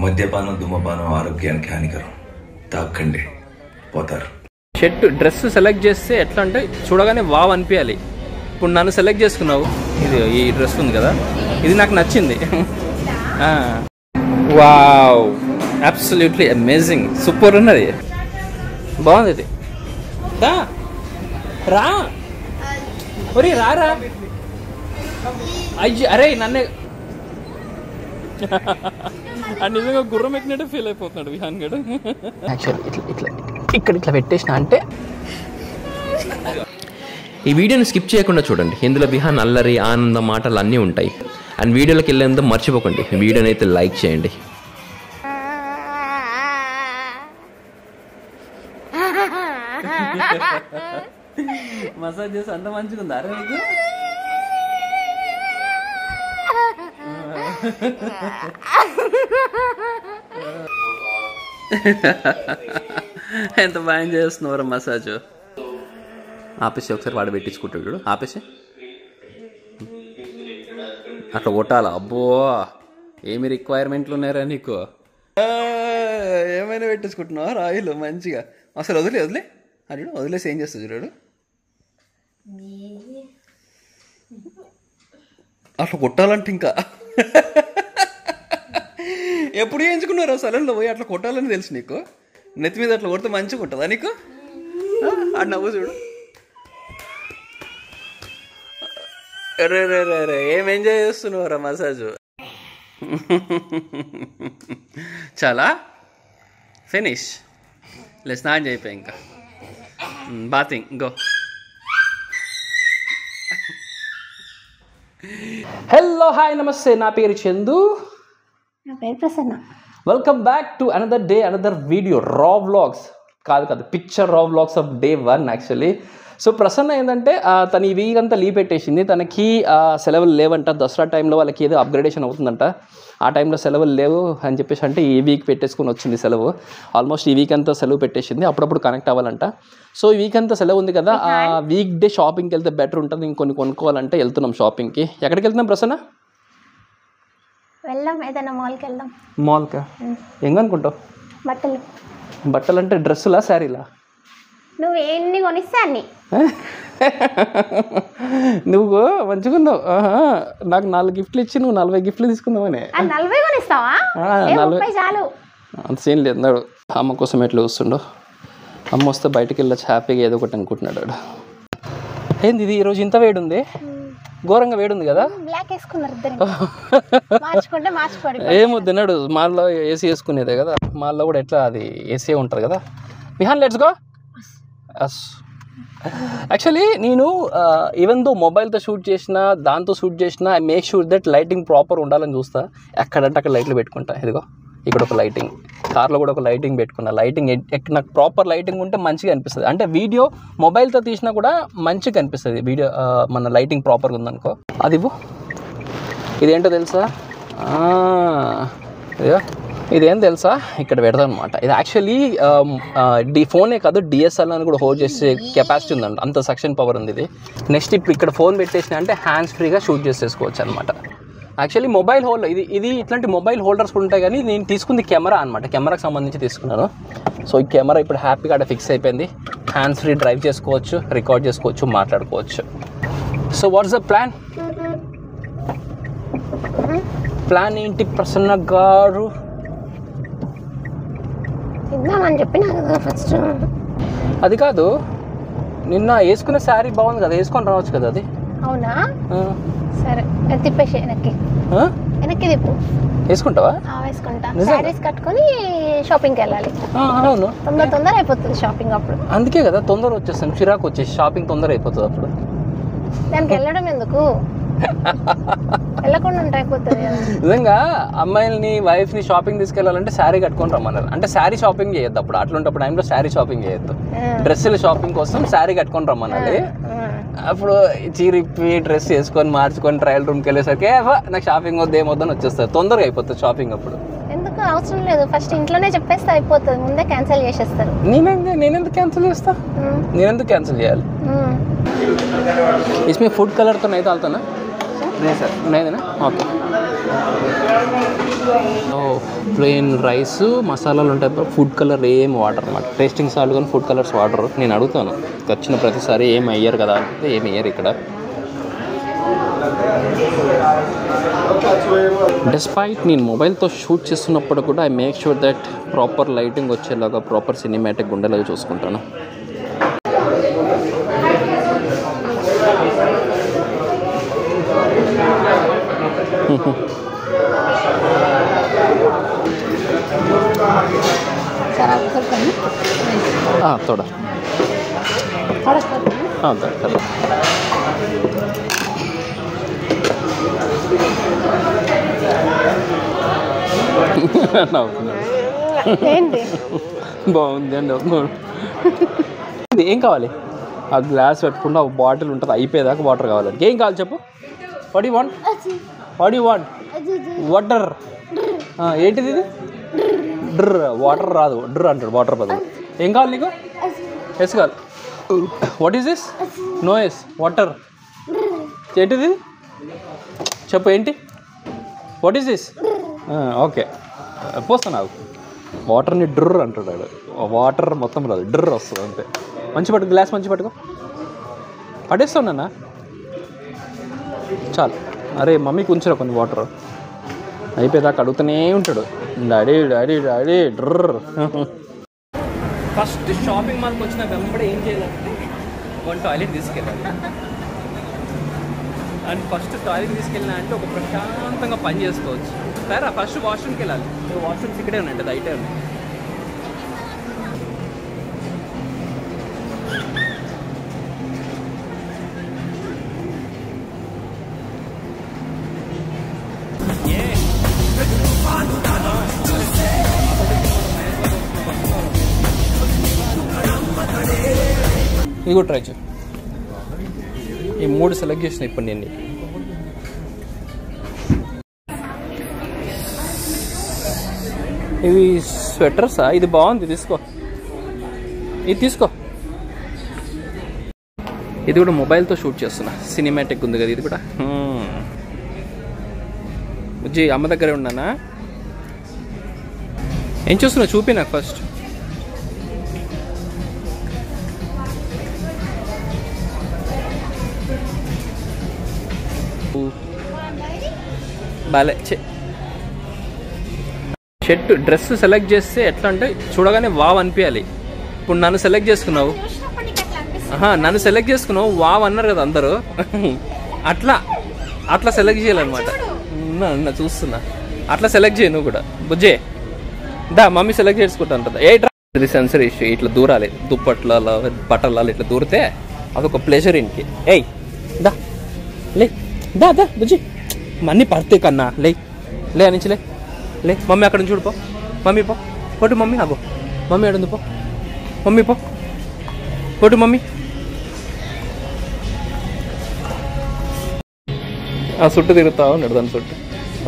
మద్యపానం ధూమపానం ఆరోగ్యానికి హానికరం, తాకండి పోతారు. షర్ట్ డ్రెస్ సెలెక్ట్ చేస్తే ఎట్లా అంటే చూడగానే వావ్ అనిపించాలి. ఇప్పుడు నన్ను సెలెక్ట్ చేసుకున్నావు, ఇది ఈ డ్రెస్ ఉంది కదా, ఇది నాకు నచ్చింది. వావ్, అబ్సల్యూట్లీ అమేజింగ్, సూపర్ ఉన్నది, బాగుంది. ఇది రా ఒరే రారా, అయ్యి అరే నన్నే నిజంగా గుర్రం ఎక్కినట్టు ఫీల్ అయిపోతున్నాడు విహాన్ గడు. యాక్చువల్లీ ఇట్లా ఇక్కడ ఇట్లా పెట్టేసిన అంటే ఈ వీడియోని స్కిప్ చేయకుండా చూడండి. ఇందులో విహాన్ అల్లరి ఆనందం మాటలు అన్నీ ఉంటాయి. అండ్ వీడియోలోకి వెళ్ళేందుకు మర్చిపోకండి, వీడియోని అయితే లైక్ చేయండి. మసాజ్ చేసి అంత మంచిగా ఉందా అరే నీకు? ఎంత బాగా చేస్తున్నారు మసాజ్. ఆపేసి ఒకసారి వాడు పెట్టించుకుంటాడు, ఆపేసి అట్లా కొట్టాలా? అబ్బో ఏమి రిక్వైర్మెంట్లు ఉన్నారా నీకు? ఏమైనా పెట్టించుకుంటున్నావా రాయిలు మంచిగా? అసలు వదిలే అడు వదిలేసి ఏం చేస్తుంది చూడాడు. అట్లా కొట్టాలంటే ఇంకా ఎప్పుడు చేయించుకున్నారు సలూన్లో పోయి అట్లా కొట్టాలని తెలుసు నీకు? నెత్తి మీద అట్లా కొడితే మంచిగా ఉంటుందా నీకు? ఆ నవ్వు చూడు. రే రే రే రే ఏం ఎంజాయ్ చేస్తున్నావురా మసాజు? చాలా ఫినిష్ లే, స్నానం అయిపోయి ఇంకా బాతింగ్ గో. హలో హాయ్ నమస్తే, నా పేరు చందు. నా పేరు Prasanna. Welcome back to another day another video. రా వ్లాగ్స్ కాదు పిక్చర్ రా vlogs of day 1 actually. So Prasanna ఏంటంటే తను ఈ వీక్ అంతా లీవ్ పెట్టేసింది. తనకి సెలవులు లేవంట, దసరా టైంలో వాళ్ళకి ఏదో అప్గ్రేడేషన్ అవుతుందంట. ఆ టైంలో సెలవులు లేవు అని చెప్పేసి అంటే ఈ వీక్ పెట్టేసుకొని వచ్చింది సెలవు. ఆల్మోస్ట్ ఈ వీక్ అంతా సెలవు పెట్టేసింది, అప్పుడప్పుడు కనెక్ట్ అవ్వాలంట. సో ఈ వీక్ అంతా సెలవు ఉంది కదా, ఆ వీక్ డే షాపింగ్కి వెళ్తే బెటర్ ఉంటుంది. ఇంకొన్ని కొనుక్కోవాలంటే వెళ్తున్నాం షాపింగ్కి. ఎక్కడికి వెళ్తున్నాం ప్రసన్న? వెళ్దాం, ఏదైనా మాల్కి వెళ్దాం. మాల్కా? ఏం అనుకుంటావు? బట్టలు అంటే డ్రెస్సులా శారీలా? నువ్వు ఎన్ని కొనిస్తే అన్ని. నువ్వు మంచిగా ఉన్నావు. నాకు 4 గిఫ్ట్లు ఇచ్చి నువ్వు 40 గిఫ్ట్లు తీసుకుందామని. 40 కొనిస్తావా? 40 చాలు. అంత సీన్ లేదు. నాడు అమ్మ కోసం ఎట్లా వస్తుండో, అమ్మ వస్తే బయటకు వెళ్ళొచ్చు హ్యాపీగా ఏదో ఒకటి అనుకుంటున్నాడు. ఏంది ఇది ఈరోజు ఇంత వేడి ఉంది? ఘోరంగా వేడి ఉంది కదా? బ్లాక్ వేసుకున్నారు ఇద్దరు. మార్చుకోండి. ఏమో తిన్నాడు, మాల్లో ఏసీ వేసుకునేదే కదా, మాల్లో కూడా ఎట్లా అది ఏసీ ఉంటుంది కదా. Vihan let's go. యాక్చువల్లీ నేను ఈవెన్ దో మొబైల్తో షూట్ చేసిన దాంతో షూట్ చేసిన I make sure that lighting proper ఉండాలని చూస్తా. ఎక్కడంటే అక్కడ లైట్లు పెట్టుకుంటా. ఇదిగో ఇక్కడ ఒక లైటింగ్, కార్లో కూడా ఒక లైటింగ్ పెట్టుకున్నా. లైటింగ్ నాకు ప్రాపర్ లైటింగ్ ఉంటే మంచిగా అనిపిస్తుంది. అంటే వీడియో మొబైల్తో తీసినా కూడా మంచిగా అనిపిస్తుంది వీడియో, మన లైటింగ్ ప్రాపర్గా ఉందనుకో. అది ఇదేంటో తెలుసా? ఇదేం తెలుసా? ఇక్కడ పెడతాం అనమాట. ఇది యాక్చువల్లీ ఫోనే కాదు, డిఎస్ఎల్ అని కూడా హోల్డ్ చేసే కెపాసిటీ ఉందంట, అంత సక్షన్ పవర్ ఉంది ఇది. నెక్స్ట్ ఇప్పుడు ఇక్కడ ఫోన్ పెట్టేసిన అంటే హ్యాండ్స్ ఫ్రీగా షూట్ చేసేసుకోవచ్చు అనమాట. యాక్చువల్లీ మొబైల్ హోల్డర్ ఇది ఇట్లాంటి మొబైల్ హోల్డర్స్ ఉంటాయి, కానీ నేను తీసుకుంది కెమెరా అనమాట, కెమెరాకి సంబంధించి తీసుకున్నాను. సో ఈ కెమెరా ఇప్పుడు హ్యాపీగా అక్కడ ఫిక్స్ అయిపోయింది. హ్యాండ్స్ ఫ్రీ డ్రైవ్ చేసుకోవచ్చు, రికార్డ్ చేసుకోవచ్చు, మాట్లాడుకోవచ్చు. సో వాట్స్ ద ప్లాన్ ఏంటి ప్రసన్న గారు? ఇద్దామని చెప్పినా కదా ఫస్ట్. అది కాదు, నిన్న వేసుకునే శారీ బాగుంది కదా, వేసుకొని రావచ్చు కదా అది. అవునా? సరే తిప్పేసి వెనక్కి తిప్పు. వేసుకుంటావా? వేసుకుంటా. శారీస్ కట్టుకొని షాపింగ్కి వెళ్ళాలి. అవును, తొందర అయిపోతుంది షాపింగ్ అప్పుడు. అందుకే కదా తొందర వచ్చేస్తాను, చిరాకు వచ్చేసి షాపింగ్ తొందర అయిపోతుంది అప్పుడు. దానికి వెళ్ళడం ఎందుకు, వెళ్ళకుండా ఉంటే అయిపోతుంది. నిజంగా అమ్మాయిల్ని వైఫ్ని షాపింగ్ తీసుకెళ్ళాలంటే శారీ కట్టుకొని రమ్మన్నారు. అంటే శారీ షాపింగ్ చేయొద్దు అప్పుడు, అట్లాంటప్పుడు టైంలో శారీ షాపింగ్ చేయొద్దు. డ్రెస్సుల షాపింగ్ కోసం శారీ కట్టుకొని రమ్మనాలి. అప్పుడు చీరిప్పి డ్రెస్ వేసుకొని మార్చుకొని ట్రయల్ రూమ్కి వెళ్ళేసరికి నాకు షాపింగ్ వద్దు ఏమొద్దని వచ్చేస్తారు, తొందరగా అయిపోతుంది షాపింగ్ అప్పుడు. ఎందుకు అవసరం లేదు, ఫస్ట్ ఇంట్లోనే చెప్పేస్తే అయిపోతుంది, ముందే క్యాన్సిల్ చేసేస్తారు. నేనెందుకు క్యాన్సిల్ చేస్తా? నేనెందుకు క్యాన్సిల్ చేయాలి? इसमें फूड कलर तो नहीं डालता ना? లేదు సార్ ఉన్నాయిదేనా ఓకే. ప్లెయిన్ రైస్ మసాలాలు ఉంటాయి, ఫుడ్ కలర్ ఏం వాటర్ అనమాట. టేస్టింగ్ సాల్ట్ కానీ ఫుడ్ కలర్స్ వాటర్. నేను అడుగుతాను వచ్చిన ప్రతిసారి ఏం అయ్యారు కదా అంటే ఏమి అయ్యారు ఇక్కడ. డిస్పైట్ నేను మొబైల్తో షూట్ చేస్తున్నప్పుడు కూడా I make sure that proper lighting వచ్చేలాగా ప్రాపర్ సినిమాటిక్ ఉండేలాగా చూసుకుంటాను. थोड़ा हाँ कर బాగుంది అండి. ఏం కావాలి? ఆ గ్లాస్ పెట్టుకుంటే ఆ బాటిల్ ఉంటుంది అయిపోయేదాకా వాటర్ కావాలి. ఏం కావాలి చెప్పు. What you want water. ఏంటిది ఇది? డ్ర్. వాటర్ రాదు, డ్ర్ అంటాడు వాటర్ బదులు. ఏం కావాలి నీకు? ఎస్ కావాలి. What is this? No yes water. ఏంటిది చెప్పు ఏంటి? What is this? ఓకే పోస్తాను. వాటర్ని డ్ర్ అంటాడు. వాటర్ మొత్తం రాదు, డ్ర్ వస్తుంది అంతే. మంచి పట్టుకు, గ్లాస్ మంచి పట్టుకో. పడేస్తానన్నా చాలు. అరే మమ్మీకి ఉంచరా కొన్ని వాటర్. అయిపోయేదాకా అడుగుతూనే ఉంటాడు డాడీ డాడీ డాడీ డ్రర్. ఫస్ట్ షాపింగ్ మాల్కి వచ్చిన వెంబడి ఏం చేయాలంటే వన్ టాయిలెట్ తీసుకెళ్ళాలి. అండ్ ఫస్ట్ టాయిలెట్ తీసుకెళ్ళినా అంటే ఒక ప్రశాంతంగా పని చేసుకోవచ్చు. సరే ఫస్ట్ వాష్రూమ్కి వెళ్ళాలి. వాష్రూమ్స్ ఇక్కడే ఉన్నాయండి, అది అయితే ఉన్నాయి. ఇది కూడా ట్రై చేయి. ఈ 3 సెలెక్ట్ చేసిన ఇప్పుడు నేను. ఇవి స్వెటర్సా? ఇది బాగుంది, తీసుకో. ఇది తీసుకో. ఇది కూడా మొబైల్తో షూట్ చేస్తున్నా, సినిమాటిక్ ఉంది కదా ఇది కూడా. జీ అమ్మ దగ్గరే ఉన్నానా? ఏం చూస్తున్నా చూపి నాకు ఫస్ట్. బాలే షర్ట్ డ్రెస్ సెలెక్ట్ చేస్తే ఎట్లా అంటే చూడగానే వావ్ అనిపించాలి. ఇప్పుడు నన్ను సెలెక్ట్ చేసుకున్నావు, నన్ను సెలెక్ట్ చేసుకున్నావు వావ్ అన్నారు కదా అందరూ. అట్లా అట్లా సెలెక్ట్ చేయాలన్నమాట. చూస్తున్నా అట్లా సెలెక్ట్ చేయి నువ్వు కూడా. బుజ్జే దా మమ్మీ సెలెక్ట్ చేసుకుంటా ఉంటుంది. ఇది సెన్సర్ ఇష్యూ. ఇట్లా దూరాలి, దుప్పట్ల బట్టల ఇట్లా దూరితే అదొక ప్లెజర్ ఇంటికి. ఏయ్ దా లే దా దా బుజ్జి అన్నీ పడితే కన్నా లే లే నుంచి లే లే. మమ్మీ అక్కడ నుంచి చూడు పో. మమ్మీ పో పొట్టు మమ్మీ. అగో మమ్మీ అడుంది పో. మమ్మీ పో పొట్టు మమ్మీ. ఆ చుట్టూ తిరుగుతా ఉన్నాడు దాని చుట్టూ.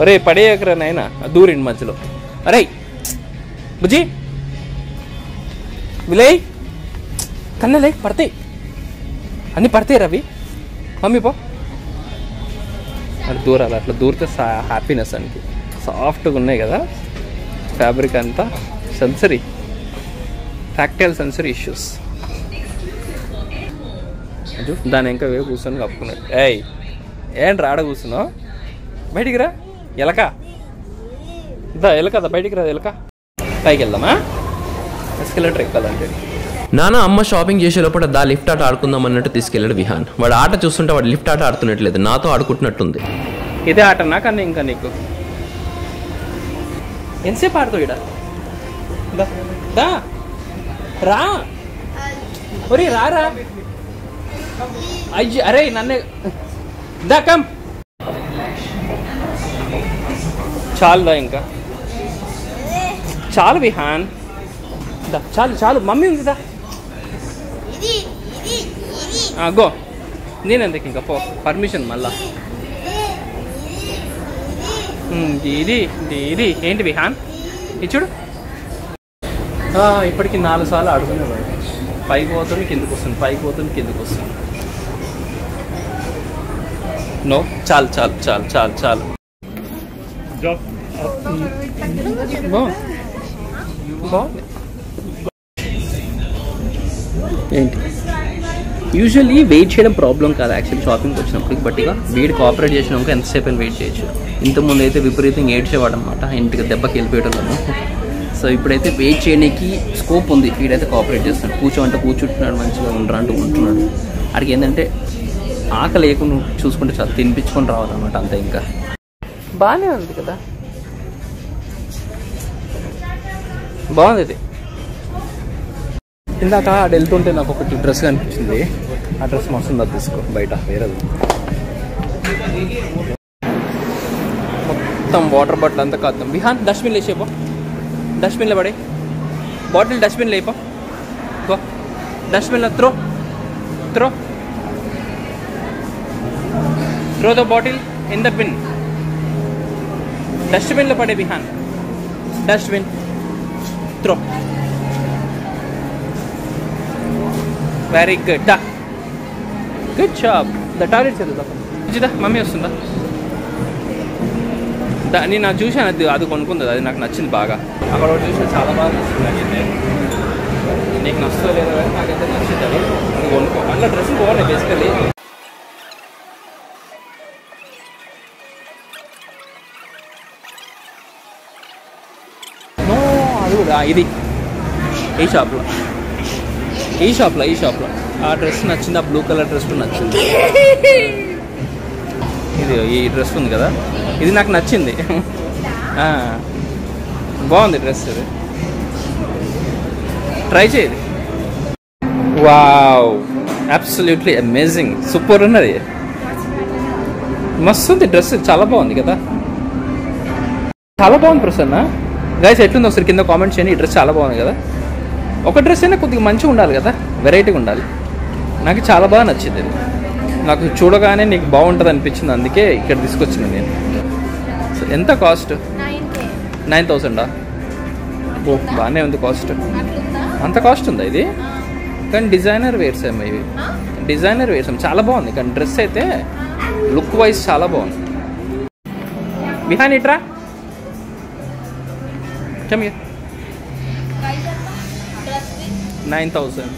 అరే పడేయకరా నాయన, దూరిండి మధ్యలో. అరే బుజ్జి విలే కన్నా లే, పడతాయి అన్నీ పడతాయి రవి. మమ్మీ పో. అట్లా దూరాలి, అట్లా దూరితే హ్యాపీనెస్ అండి. సాఫ్ట్గా ఉన్నాయి కదా ఫ్యాబ్రిక్ అంతా. Sensory tactile sensory issues. దాని ఇంకా వేపు కూర్చొని కప్పుకున్నాడు. ఏయ్ ఏంటి రాడ కూర్చున్నావు? బయటికి రా ఎలక. దా ఎలకదా బయటికి రా ఎలక. పైకి వెళ్దామా? ఎస్కలేటర్ ఎక్కాలంటే. నాన్న అమ్మ షాపింగ్ చేసేటప్పుడు దా లిఫ్ట్ ఆట ఆడుకుందాం అన్నట్టు తీసుకెళ్ళాడు విహాన్. వాడు ఆట చూస్తుంటే వాడు లిఫ్ట్ ఆట ఆడుతున్నట్లేదు, నాతో ఆడుకుంటున్నట్టుంది. ఇదే ఆటనా కన్నా ఇంకా నీకు ఎంతసేపు ఆడుతావు ఇడ? దా రా ఒరి రారా. అయ్యి అరే నన్నే దా కమ్. చాలుదా ఇంకా చాలు విహాన్. దా చాలు చాలు మమ్మీ ఉంది దా. గో నేనెందుకు ఇంకా పో. పర్మిషన్ మళ్ళా. ఇది ఇది ఏంటి విహాన్? ఇది చూడు. ఇప్పటికి 4 సార్లు ఆడుకునేవాడు. పైకి పోతుంది కిందకు వస్తుంది, పైకి పోతుంది కిందకు వస్తుంది. నో చాలు చాలు చాలు చాలు చాలు. బాగుంది. ఏంటి యూజువల్లీ వెయిట్ చేయడం ప్రాబ్లం కాదు యాక్చువల్లీ షాపింగ్కి వచ్చినప్పటికి, బట్ ఇక వీడి కోఆపరేట్ చేసినాక ఎంతసేపు అని వెయిట్ చేయొచ్చు. ఇంతకుముందు అయితే విపరీతంగా ఏడ్చేవాడు అనమాట, ఇంటికి దెబ్బకి వెళ్ళిపోయేటోళ్ళము. సో ఇప్పుడైతే వెయిట్ చేయడానికి స్కోప్ ఉంది. వీడైతే కోఆపరేట్ చేస్తున్నాడు, కూర్చోమంటే కూర్చుంటున్నాడు, మంచిగా ఉండరా అంటూ ఉంటున్నాడు. అడిగి ఏంటంటే ఆకలి లేకుండా చూసుకుంటే చాలా తినిపించుకొని రావాలన్నమాట అంతే. ఇంకా బాగానే ఉంది కదా, బాగుంది ఇది. ఇందాక అటు వెళ్తుంటే నాకు ఒకటి డ్రెస్ కనిపించింది, ఆ డ్రెస్ మస్తు అది తీసుకో బయట వేరేది. మొత్తం వాటర్ బాటిల్ అంతా కాద్దాం. విహాన్ డస్ట్బిన్ లేచేపో, డస్ట్బిన్లో పడే బాటిల్ డస్ట్బిన్ లేపో, గో డస్ట్బిన్లో throw throw throw the bottle in the bin. డస్ట్బిన్లో పడే Vihaan, dustbin throw. Very good, good job. The toilet చదువుదా మమ్మీ వస్తుందా? నేను నాకు చూసాను, అది కొనుక్కుంది, అది నాకు నచ్చింది బాగా. అక్కడ ఒకటి చూసాను చాలా బాగా నచ్చింది నాకైతే. నీకు నచ్చో లేదో కానీ నాకైతే నచ్చింది, అది కొనుక్కో. అందులో డ్రెస్సులు బాగున్నాయి బేసికలీ. నో అది కూడా ఇది ఈ షాప్లో ఆ డ్రెస్ నచ్చింది, ఆ బ్లూ కలర్ డ్రెస్ నచ్చింది. ఇది ఈ డ్రెస్ ఉంది కదా, ఇది నాకు నచ్చింది, బాగుంది డ్రెస్. ఇది ట్రై చేయది. వావ్, అబ్సల్యూట్లీ అమేజింగ్, సూపర్ ఉన్నది, మస్తు ఉంది డ్రెస్, చాలా బాగుంది కదా, చాలా బాగుంది ప్రసన్న. గైస్ ఎట్లుంది ఒకసారి కింద కామెంట్ చేయండి. ఈ డ్రెస్ చాలా బాగుంది కదా. ఒక డ్రెస్ అయినా కొద్దిగా మంచిగా ఉండాలి కదా, వెరైటీగా ఉండాలి. నాకు చాలా బాగా నచ్చింది ఇది. నాకు చూడగానే నీకు బాగుంటుంది అనిపించింది, అందుకే ఇక్కడ తీసుకొచ్చింది నేను. ఎంత కాస్ట్? 9,000. ఓ బాగానే ఉంది కాస్ట్. అంత కాస్ట్ ఉందా ఇది? కానీ డిజైనర్ వేర్స్ ఏమో ఇవి, డిజైనర్ వేర్స్ ఏమో చాలా బాగుంది. కానీ డ్రెస్ అయితే లుక్ వైజ్ చాలా బాగుంది. బిహాన్ ఇట్రా చమ్య 9,000.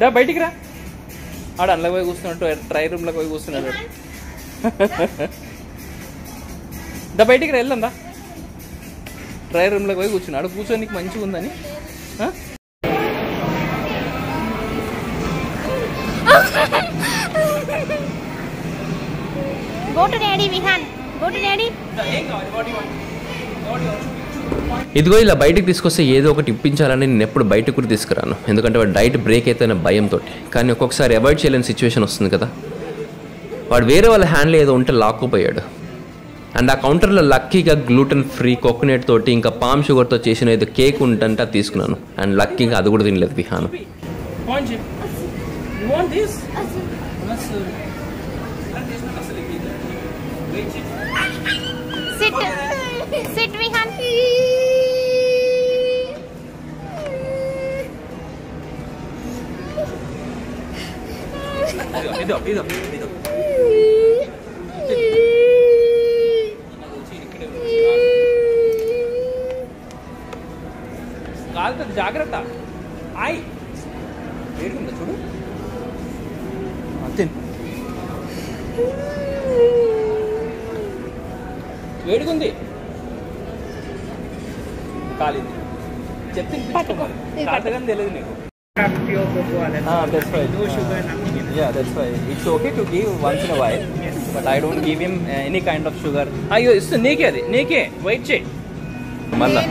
దా బయటికి రా. ఆడ అందులోకి పోయి కూర్చున్నట్టు, ట్రై రూమ్లోకి పోయి కూర్చున్నాడు. దా బయటికి రా, వెళ్దాం దా. ట్రై రూమ్లోకి పోయి కూర్చున్నాడు, కూర్చొని మంచిగా ఉందని. ఇదిగో ఇలా బయటకు తీసుకొస్తే ఏదో ఒకటి ఇప్పించాలని నేను ఎప్పుడు బయటకు కూడా తీసుకురాను, ఎందుకంటే వాడు డైట్ బ్రేక్ అయితే భయంతో. కానీ ఒక్కొక్కసారి అవాయిడ్ చేయలేని సిచ్యువేషన్ వస్తుంది కదా. వాడు వేరే వాళ్ళ హ్యాండ్లో ఏదో ఉంటే లాక్కుపోయాడు. అండ్ ఆ కౌంటర్లో లక్కీగా గ్లూటెన్ ఫ్రీ కోకోనట్ తోటి ఇంకా పామ్ షుగర్తో చేసిన ఏదో కేక్ ఉంటుంటే అది తీసుకున్నాను. అండ్ లక్కీగా అది కూడా తినలేదు విహాను. Sit, Vihan. ఇదో కాలుతో జాగ్రత్త. ఆయ్ వేడుకుందా చూడు, తిన్ వేడుకుంది, కాలింది చెప్పింది కాటగానే తెలియదు నీకు. That's why. Yeah, that's why. It's okay to give once in a while, but I don't give him any kind of sugar. అయ్యో ఇస్తుంది నీకే, అది నీకే, వెయిట్ చేయి. మళ్ళా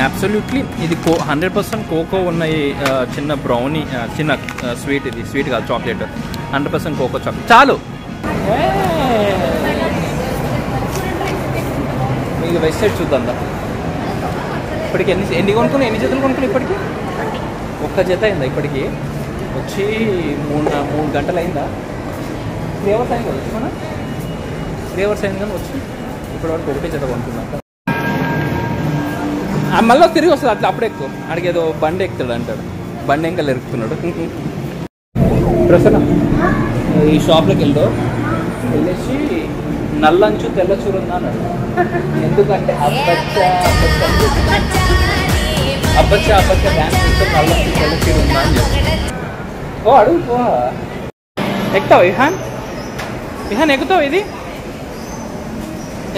అబ్సల్యూట్లీ ఇది 100% కోకో ఉన్నాయి. చిన్న బ్రౌనీ, చిన్న స్వీట్, ఇది స్వీట్ కాదు చాక్లెట్, 100% కోకో చాక్లెట్. చాలు మీకు వెస్ట్ సైడ్ చూద్దాం. ఇప్పటికి ఎన్ని కొనుక్కున్నాయి, ఎన్ని జతలు కొనుక్కున్నాయి ఇప్పటికి? ఒక్క జత అయిందా ఇప్పటికి? వచ్చి 3 గంటలు అయిందా? ఫ్లేవర్స్ అయింది కదా మన ఫ్లేవర్స్ అయింది కానీ వచ్చి ఇప్పటి వరకు ఒకటే జత కొనుక్కున్నాక. మళ్ళీ తిరిగి వస్తుంది అట్లా అప్పుడు ఎక్కువ అడిగి ఏదో బండి ఎక్కుతాడు అంటాడు, బండి ఇంకా ఎరుకుతున్నాడు. ప్రసన్న ఈ షాప్లోకి వెళ్ళేసి నల్లంచు తెల్ల చూరు ఉందా అన్నాడు. ఎందుకంటే అబ్బచ్చా డ్యాన్స్ చేస్తే నల్లంచు తెల్ల చీర ఉందా అని చెప్పి. ఓ అడుగు పో. ఎక్కుతావా విహాన్? విహాన్ ఎక్కుతావు? ఇది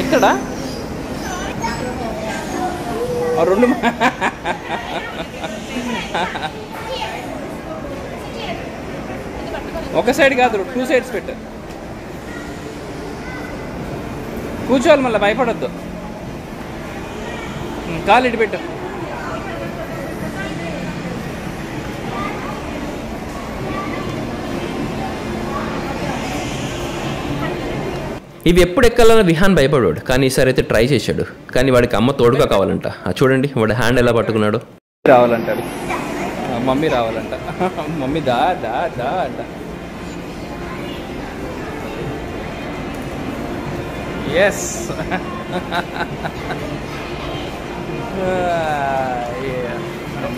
ఎక్కడా రెండు ఒక సైడ్ కాదు 2 సైడ్స్ పెట్టు. కూర్చోవాలి మళ్ళీ, భయపడొద్దు. కాలు ఇటు పెట్టు. ఇవి ఎప్పుడు ఎక్కాలని విహాన్ భయపడాడు, కానీ ఈసారి అయితే ట్రై చేశాడు. కానీ వాడికి అమ్మ తోడుగా కావాలంట. చూడండి వాడు హ్యాండ్ ఎలా పట్టుకున్నాడు. రావాలంట, మమ్మీ రావాలంట. మమ్మీ దా దా దా దా. ఎస్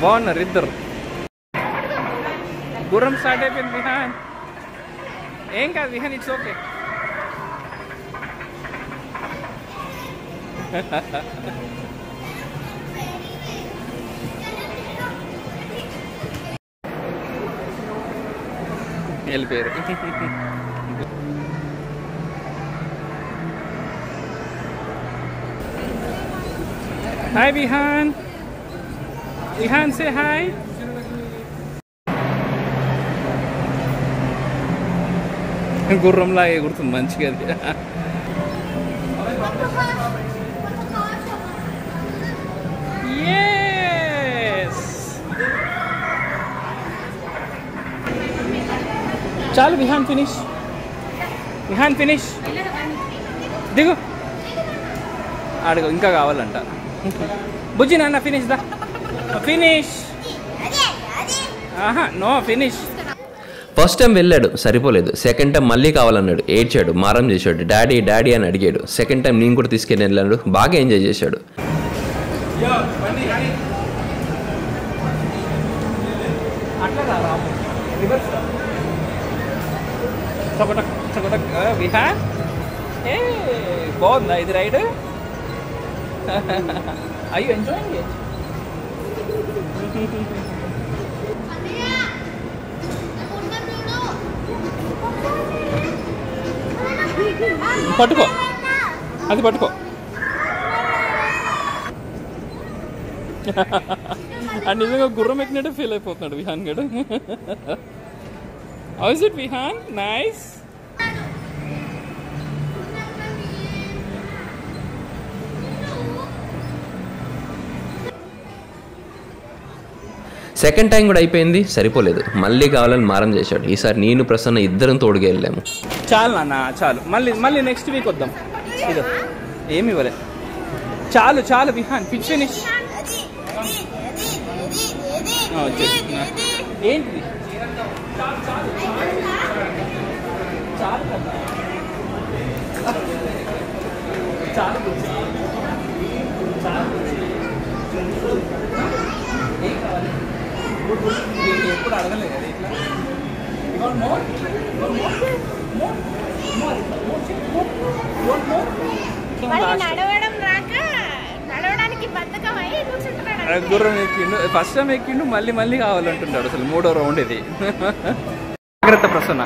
బాగున్నారు ఇద్దరు. గుర్రం స్టార్ట్ అయిపోయింది విహాన్. ఏం కాదు విహాన్, ఇట్స్ ఓకే. వెళ్ళిపోయారు. Hi Vihaan. Vihaan say hi. గుర్రంలాగే గుర్తుంది మంచిగా అది. చాలు విహాన్ ఫినిష్. విహాన్ ఫినిష్. దిగు. అడుగు ఇంకా కావాలంట. బుజ్జి నాన్న ఫినిష్ దా. ఫినిష్. ఆహా నో ఫినిష్. ఫస్ట్ టైం వెళ్ళాడు, సరిపోలేదు. సెకండ్ టైం మళ్ళీ కావాలన్నాడు, ఏడ్చాడు, మారం చేశాడు, డాడీ డాడీ అని అడిగాడు. సెకండ్ టైం నేను కూడా తీసుకెళ్ళి వెళ్ళాడు, బాగా ఎంజాయ్ చేశాడు. విహాన్ ఏ బాగుందా ఇది రైడ్? అయ్యో ఎంజాయింగ్ ఇట్. పట్టుకో, అది పట్టుకో. అండ్ నిజంగా గుర్రం ఎక్కినట్టే ఫీల్ అయిపోతున్నాడు విహాన్ గడు. How is it Vihan? Nice. Second time కూడా అయిపోయింది, సరిపోలేదు. మళ్ళీ కావాలని మారం చేశాడు. ఈసారి నేను ప్రసన్న ఇద్దరం తోడుగా వెళ్ళాము. చాలు నాన్న చాలు, మళ్ళీ నెక్స్ట్ వీక్ వద్దాం. ఇదో ఏమి ఇవ్వలే. చాలు చాలు విహాన్ ఫినిష్. ఏంటిది? చాలు కదా, చాలు ఏం కావాలి? ఎప్పుడు అడగలేదు కదా ఇట్లా. నడవడం రాక నడవడానికి బద్ధకమై కూర్చుంటున్నాడు. గుర్రం ఎక్కిండు, ఫస్ట్ టైం ఎక్కిండు, మళ్ళీ కావాలంటున్నాడు. అసలు 3వ రౌండ్ ఇది. జాగ్రత్త ప్రసన్న.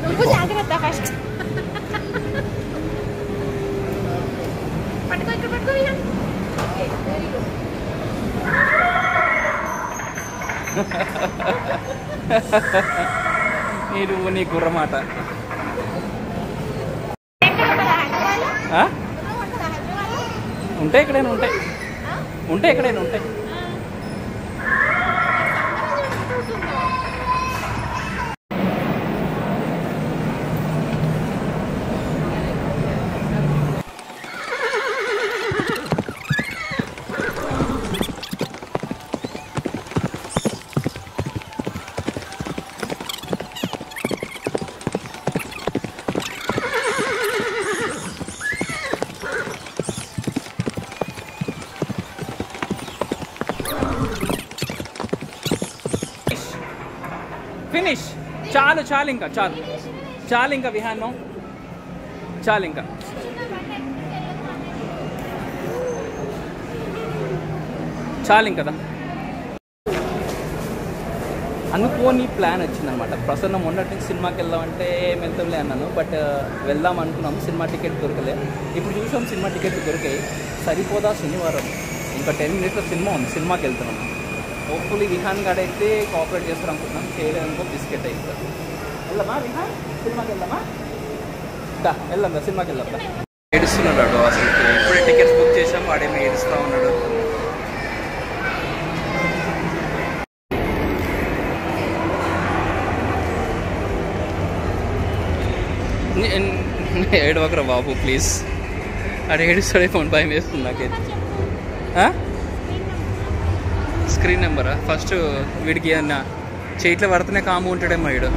నువ్వు జాగ్రత్త ఫస్ట్. పట్టుకో ఇక్కడ పట్టుకో. Very good. నీరు నీ గుర్రమాట. ఉంటాయి ఎక్కడైనా, ఉంటాయి ఎక్కడైనా ఉంటాయి. ఫినిష్. చాలు చాలు ఇంకా చాలు చాలు ఇంకా విహాన్ చాలు ఇంకా. చాలు కదా అనుకోని ప్లాన్ వచ్చిందనమాట. ప్రసన్న మొన్నటి నుంచి సినిమాకి వెళ్దామంటే ఏం వెళ్తాంలే అన్నాను. బట్ వెళ్దాం అనుకున్నాం, సినిమా టికెట్ దొరకలే. ఇప్పుడు చూసాం సినిమా టికెట్ దొరికాయి. సరిపోదా శనివారం ఇంకా 10 minutes సినిమా ఉంది, సినిమాకి వెళ్తున్నాం. హోప్ఫుల్లీ విహాన్ గారు అయితే కోఆపరేట్ చేస్తారు అనుకుంటున్నాం. చేయలేదనుకో బిస్కెట్ అవుతుంది. వెళ్దామా విహాన్, సినిమాకి వెళ్దామా? వెళ్దాం సినిమాకి వెళ్దాం. ఏడుస్తున్నాడు అసలు. ఇప్పుడే టికెట్స్ బుక్ చేసాం, వాడేమో ఏడుస్తూ ఉన్నాడు. ఏడవకరా బాబు ప్లీజ్. అక్కడ ఏడుస్తాడే ఫోన్ భయం వేస్తుంది నాకైతే. స్క్రీన్ నెంబరా? ఫస్ట్ వీడికి అన్న చేతిలో పడుతూనే కాము ఉంటాడేమో వీడు.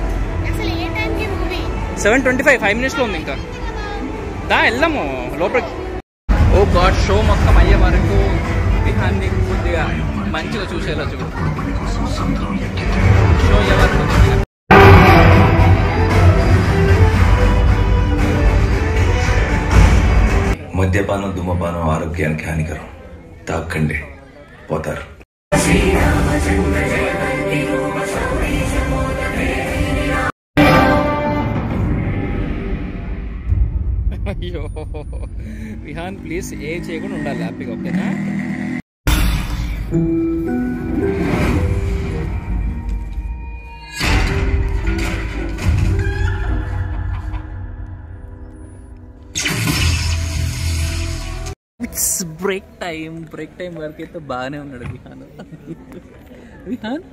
7:25 5 minutesలో ఉంది ఇంకా. వెళ్దాము లోపలికి. ఓ గాడ్, షో మొత్తం అయ్యే వరకు విహాన్ని కొద్దిగా మంచిగా చూసేలా చూడు. షో అయ్యే వరకు మద్యపానం ధూమపానం ఆరోగ్యానికి హానికరం. తాకండి, పోతారు. అయ్యో విహాన్ ప్లీజ్ ఏ చేయకుండా ఉండాలి హ్యాపీగా, ఓకేనా? ఇట్స్ బ్రేక్ టైం వరకు అయితే బాగానే ఉన్నాడు విహాన్. విహాన్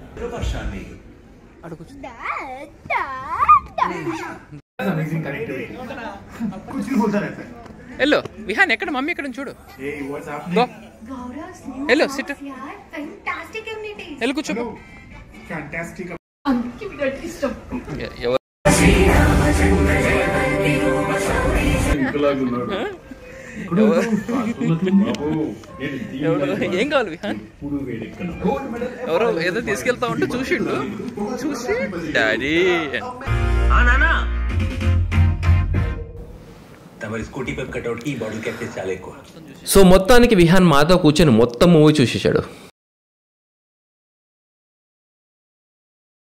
హలో విహాన్, ఎక్కడ మమ్మీ ఎక్కడ చూడు. హలో సిట్, వెళ్ళి కూర్చో. ఏం కావాలి విహాన్? ఎవరో ఏదో తీసుకెళ్తా ఉంటే చూసిండు, చూసి డాడీ సో మొత్తానికి విహాన్ మాతో కూర్చొని మొత్తం మూవీ చూసేసాడు.